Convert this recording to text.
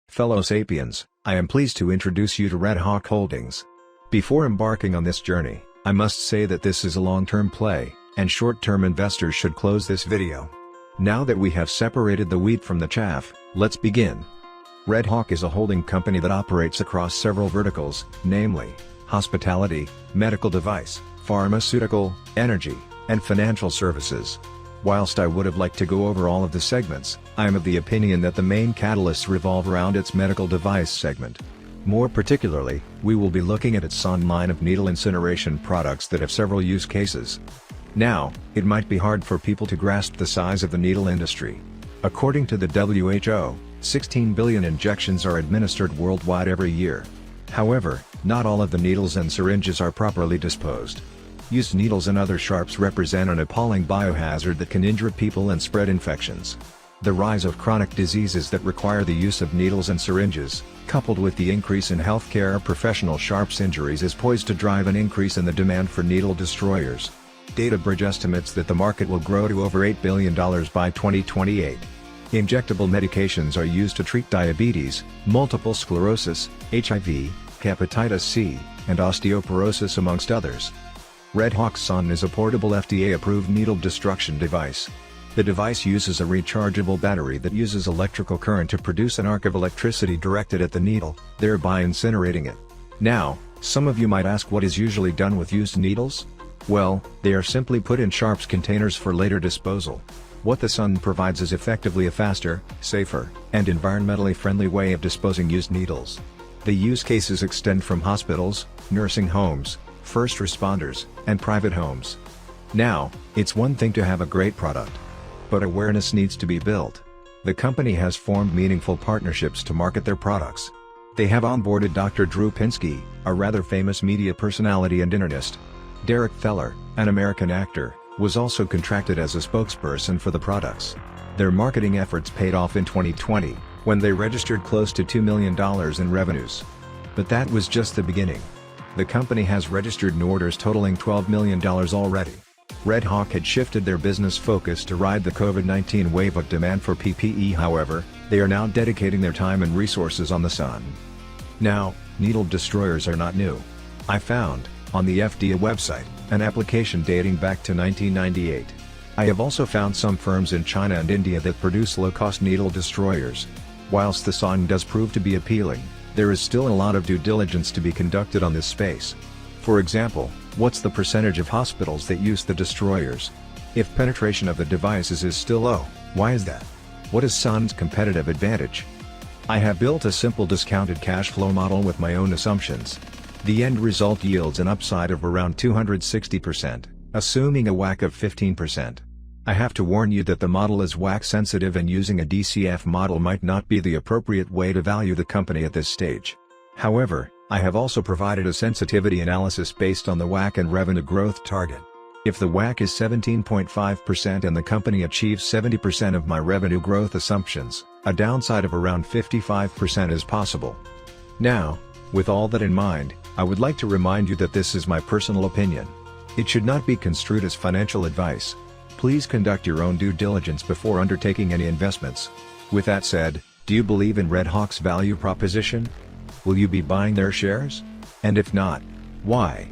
Fellow Sapiens, I am pleased to introduce you to RedHawk Holdings. Before embarking on this journey, I must say that this is a long-term play, and short-term investors should close this video. Now that we have separated the wheat from the chaff, let's begin. RedHawk is a holding company that operates across several verticals, namely, hospitality, medical device, pharmaceutical, energy, and financial services. Whilst I would have liked to go over all of the segments, I am of the opinion that the main catalysts revolve around its medical device segment. More particularly, we will be looking at its SON line of needle incineration products that have several use cases. Now, it might be hard for people to grasp the size of the needle industry. According to the WHO, 16 billion injections are administered worldwide every year. However, not all of the needles and syringes are properly disposed. Used needles and other sharps represent an appalling biohazard that can injure people and spread infections. The rise of chronic diseases that require the use of needles and syringes, coupled with the increase in healthcare professional sharps injuries, is poised to drive an increase in the demand for needle destroyers. DataBridge estimates that the market will grow to over $8 billion by 2028. Injectable medications are used to treat diabetes, multiple sclerosis, HIV, hepatitis C, and osteoporosis amongst others. RedHawk SON is a portable FDA-approved needle destruction device. The device uses a rechargeable battery that uses electrical current to produce an arc of electricity directed at the needle, thereby incinerating it. Now, some of you might ask, what is usually done with used needles? Well, they are simply put in sharps containers for later disposal. What the SON provides is effectively a faster, safer, and environmentally friendly way of disposing used needles. The use cases extend from hospitals, nursing homes, first responders, and private homes. Now, it's one thing to have a great product, but awareness needs to be built. The company has formed meaningful partnerships to market their products. They have onboarded Dr. Pinsky, a rather famous media personality and internist. Derek Theler, an American actor, was also contracted as a spokesperson for the products. Their marketing efforts paid off in 2020, when they registered close to $2 million in revenues. But that was just the beginning. The company has registered orders totaling $12 million already. RedHawk had shifted their business focus to ride the COVID-19 wave of demand for PPE. However, they are now dedicating their time and resources on the SON. Now, needle destroyers are not new. I found, on the FDA website, an application dating back to 1998. I have also found some firms in China and India that produce low-cost needle destroyers. Whilst the SON does prove to be appealing, there is still a lot of due diligence to be conducted on this space. For example, what's the percentage of hospitals that use the destroyers? If penetration of the devices is still low, why is that? What is SON's competitive advantage? I have built a simple discounted cash flow model with my own assumptions. The end result yields an upside of around 260%, assuming a WACC of 15%. I have to warn you that the model is WACC sensitive, and using a DCF model might not be the appropriate way to value the company at this stage. However, I have also provided a sensitivity analysis based on the WACC and revenue growth target. If the WACC is 17.5% and the company achieves 70% of my revenue growth assumptions, a downside of around 55% is possible. Now, with all that in mind, I would like to remind you that this is my personal opinion. It should not be construed as financial advice. Please conduct your own due diligence before undertaking any investments. With that said, do you believe in RedHawk's value proposition? Will you be buying their shares? And if not, why?